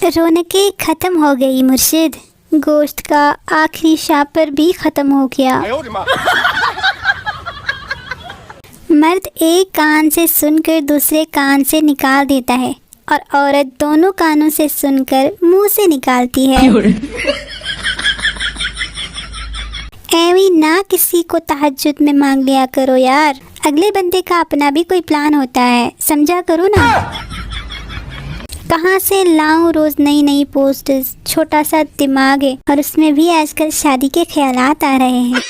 रौनकें खत्म हो गई मुर्शिद, गोश्त का आखिरी शापर भी खत्म हो गया। मर्द एक कान से सुनकर दूसरे कान से निकाल देता है और औरत दोनों कानों से सुनकर मुंह से निकालती है। ऐवी ना किसी को तहज्जुद में मांग लिया करो यार, अगले बंदे का अपना भी कोई प्लान होता है, समझा करो ना। कहाँ से लाऊं रोज नई नई पोस्टर्स, छोटा सा दिमाग है और उसमें भी आजकल शादी के ख्यालात आ रहे हैं।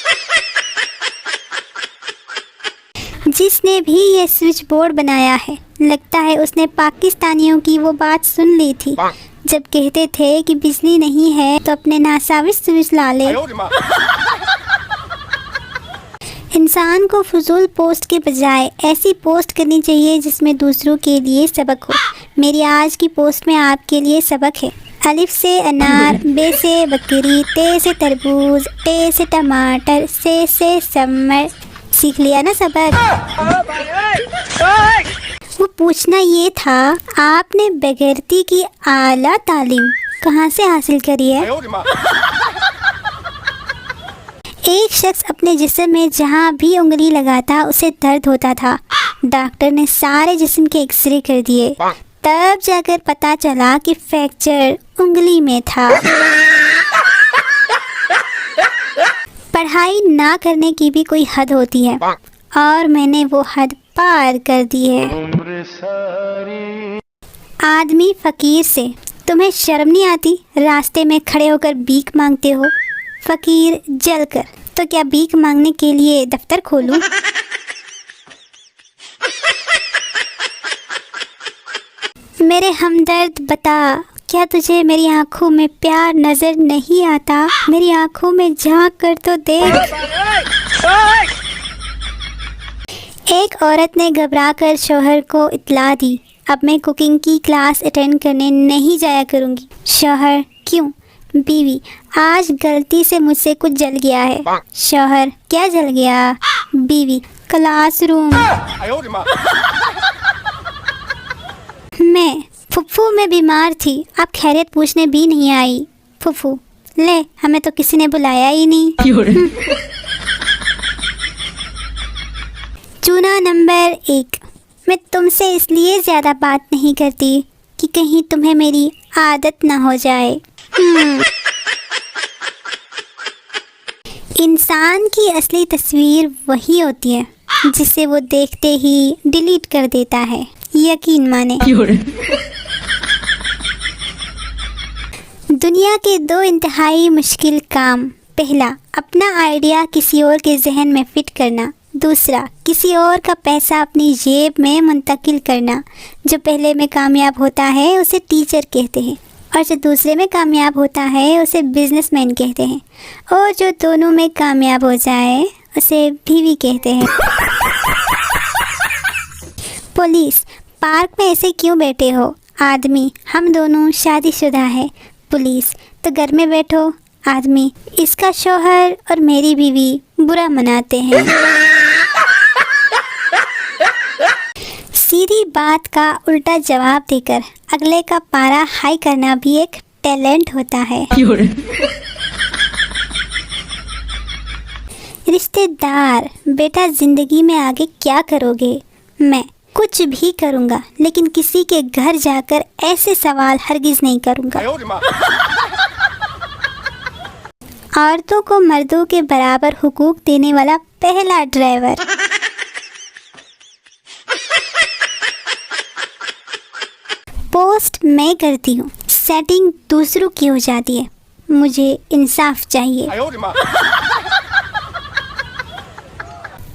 जिसने भी ये स्विच बोर्ड बनाया है लगता है उसने पाकिस्तानियों की वो बात सुन ली थी जब कहते थे कि बिजली नहीं है तो अपने नासाविस स्विच ला ले। इंसान को फजूल पोस्ट के बजाय ऐसी पोस्ट करनी चाहिए जिसमें दूसरों के लिए सबक हो। मेरी आज की पोस्ट में आपके लिए सबक है। अलिफ से अनार, बे से बकरी, ते से तरबूज, टे से टमाटर, से समर। सीख लिया ना सबक? वो पूछना ये था, आपने बेगैरती की आला तालीम कहाँ से हासिल करी है? एक शख्स अपने जिस्म में जहाँ भी उंगली लगाता उसे दर्द होता था। डॉक्टर ने सारे जिस्म के एक्सरे कर दिए, तब जाकर पता चला कि फ्रैक्चर उंगली में था। पढ़ाई ना करने की भी कोई हद होती है और मैंने वो हद पार कर दी है। आदमी फकीर से, तुम्हें शर्म नहीं आती? रास्ते में खड़े होकर भीख मांगते हो। फकीर जल कर, तो क्या भीख मांगने के लिए दफ्तर खोलूं? मेरे हमदर्द बता, क्या तुझे मेरी आंखों में प्यार नजर नहीं आता? मेरी आंखों में झांक कर तो देख। एक औरत ने घबराकर शौहर को इत्तला दी, अब मैं कुकिंग की क्लास अटेंड करने नहीं जाया करूंगी। शौहर, क्यों? बीवी, आज गलती से मुझसे कुछ जल गया है। शौहर, क्या जल गया? बीवी, क्लासरूम। मैं फुफ्फू में बीमार थी, आप खैरियत पूछने भी नहीं आई। फुफ्फू, ले हमें तो किसी ने बुलाया ही नहीं। चूना नंबर 1, मैं तुमसे इसलिए ज़्यादा बात नहीं करती कि कहीं तुम्हें मेरी आदत ना हो जाए। इंसान की असली तस्वीर वही होती है जिसे वो देखते ही डिलीट कर देता है, यकीन माने। दुनिया के 2 इंतहाई मुश्किल काम, पहला अपना आइडिया किसी और के जहन में फिट करना, दूसरा किसी और का पैसा अपनी जेब में मुंतकिल करना। जो पहले में कामयाब होता है उसे टीचर कहते हैं और जो दूसरे में कामयाब होता है उसे बिजनेसमैन कहते हैं और जो दोनों में कामयाब हो जाए उसे बीवी कहते हैं। पुलिस, पार्क में ऐसे क्यों बैठे हो? आदमी, हम दोनों शादीशुदा है। पुलिस, तो घर में बैठो। आदमी, इसका शौहर और मेरी बीवी बुरा मनाते हैं। सीधी बात का उल्टा जवाब देकर अगले का पारा हाई करना भी एक टैलेंट होता है। रिश्तेदार, बेटा जिंदगी में आगे क्या करोगे? मैं कुछ भी करूंगा, लेकिन किसी के घर जाकर ऐसे सवाल हरगिज नहीं करूंगा। औरतों को मर्दों के बराबर हुकूक देने वाला पहला ड्राइवर। पोस्ट मैं करती हूँ, सेटिंग दूसरों की हो जाती है। मुझे इंसाफ चाहिए।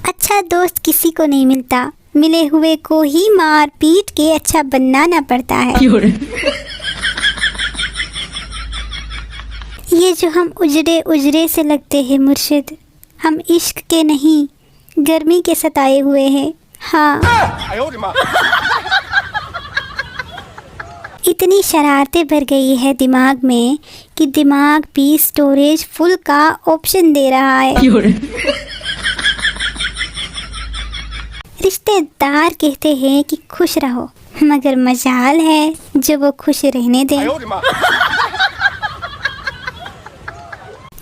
अच्छा दोस्त किसी को नहीं मिलता, मिले हुए को ही मार पीट के अच्छा बनाना पड़ता है। ये जो हम उजरे उजरे से लगते हैं मुर्शिद, हम इश्क के नहीं गर्मी के सताए हुए हैं। हाँ, इतनी शरारतें भर गई है दिमाग में कि दिमाग भी स्टोरेज फुल का ऑप्शन दे रहा है। रिश्तेदार कहते हैं कि खुश रहो, मगर मजाल है जो वो खुश रहने दे।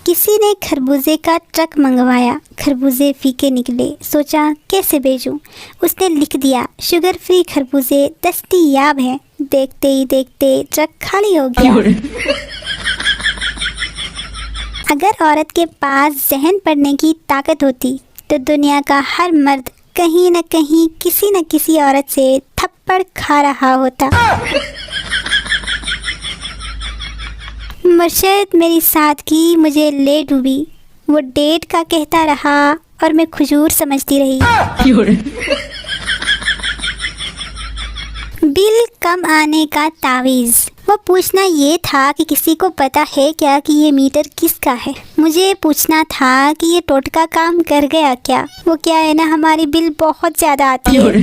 किसी ने खरबूजे का ट्रक मंगवाया, खरबूजे फीके निकले, सोचा कैसे भेजूं। उसने लिख दिया शुगर फ्री खरबूजे दस्तयाब है। देखते ही देखते ट्रक खाली हो गया। अगर औरत के पास जहन पढ़ने की ताकत होती तो दुनिया का हर मर्द कहीं न कहीं किसी न किसी औरत से थप्पड़ खा रहा होता। मुर्शिद मेरी सादगी मुझे ले डूबी, वो डेट का कहता रहा और मैं खजूर समझती रही। बिल कम आने का तावीज़। वो पूछना ये था कि किसी को पता है क्या कि ये मीटर किसका है। मुझे पूछना था कि ये टोटका काम कर गया क्या। वो क्या है ना, हमारी बिल बहुत ज़्यादा आती है।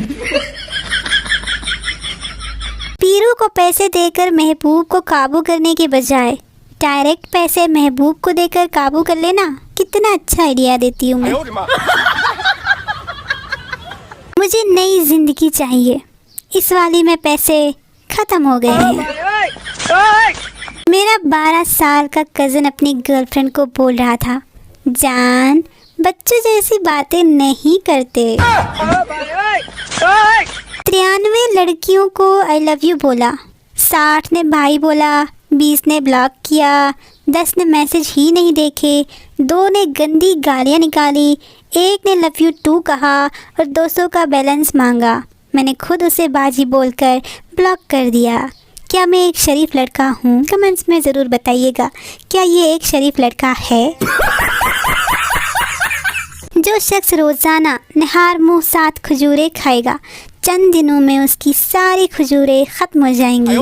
पीरू को पैसे देकर महबूब को काबू करने के बजाय डायरेक्ट पैसे महबूब को देकर काबू कर लेना, कितना अच्छा आइडिया देती हूँ मैं। मुझे नई जिंदगी चाहिए, इस वाली में पैसे खत्म हो गए हैं। मेरा 12 साल का कज़न अपनी गर्लफ्रेंड को बोल रहा था, जान बच्चों जैसी बातें नहीं करते। 93 लड़कियों को आई लव यू बोला, 60 ने भाई बोला, 20 ने ब्लॉक किया, 10 ने मैसेज ही नहीं देखे, 2 ने गंदी गालियाँ निकाली, 1 ने लव यू टू कहा और 200 का बैलेंस मांगा। मैंने खुद उसे बाजी बोलकर ब्लॉक कर दिया। क्या मैं एक शरीफ लड़का हूँ? कमेंट्स में ज़रूर बताइएगा, क्या ये एक शरीफ लड़का है? जो शख्स रोज़ाना निहार मुँह 7 खजूरें खाएगा, चंद दिनों में उसकी सारी खजूरें ख़त्म हो जाएंगी।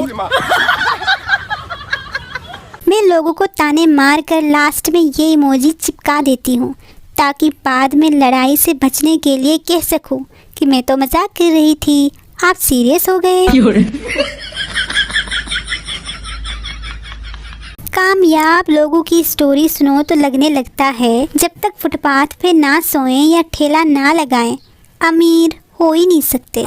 मैं लोगों को ताने मार कर लास्ट में ये इमोजी चिपका देती हूँ ताकि बाद में लड़ाई से बचने के लिए कह सकूँ कि मैं तो मजाक कर रही थी, आप सीरियस हो गए। कामयाब लोगों की स्टोरी सुनो तो लगने लगता है जब tक फुटपाथ पे ना सोएं या ठेला ना लगाएं, अमीर हो ही नहीं सकते।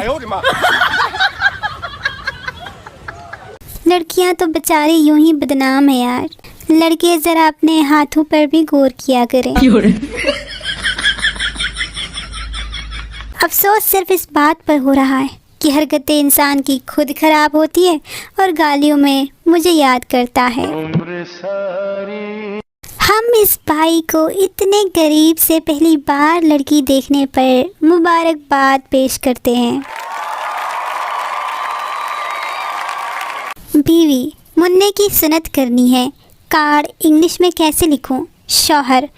लड़कियां तो बेचारी यूं ही बदनाम है यार। लड़के जरा अपने हाथों पर भी गौर किया करें। अफसोस सिर्फ इस बात पर हो रहा है कि हरकतें इंसान की खुद खराब होती है और गालियों में मुझे याद करता है। हम इस भाई को इतने करीब से पहली बार लड़की देखने पर मुबारकबाद पेश करते हैं। बीवी, मुन्ने की सुन्नत करनी है, कार्ड इंग्लिश में कैसे लिखूं? शौहर,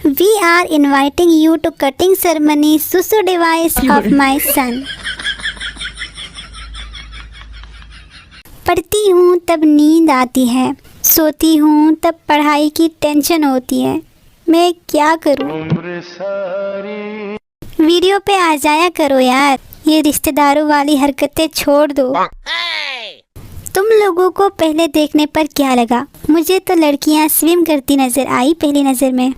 we are inviting you to cutting ceremony सुसु डिवाइस ऑफ माई सन। पढ़ती हूँ तब नींद आती है, सोती हूँ तब पढ़ाई की टेंशन होती है, मैं क्या करूँ? वीडियो पे आ जाया करो यार, ये रिश्तेदारों वाली हरकतें छोड़ दो। तुम लोगों को पहले देखने पर क्या लगा? मुझे तो लड़कियां स्विम करती नजर आई पहली नजर में।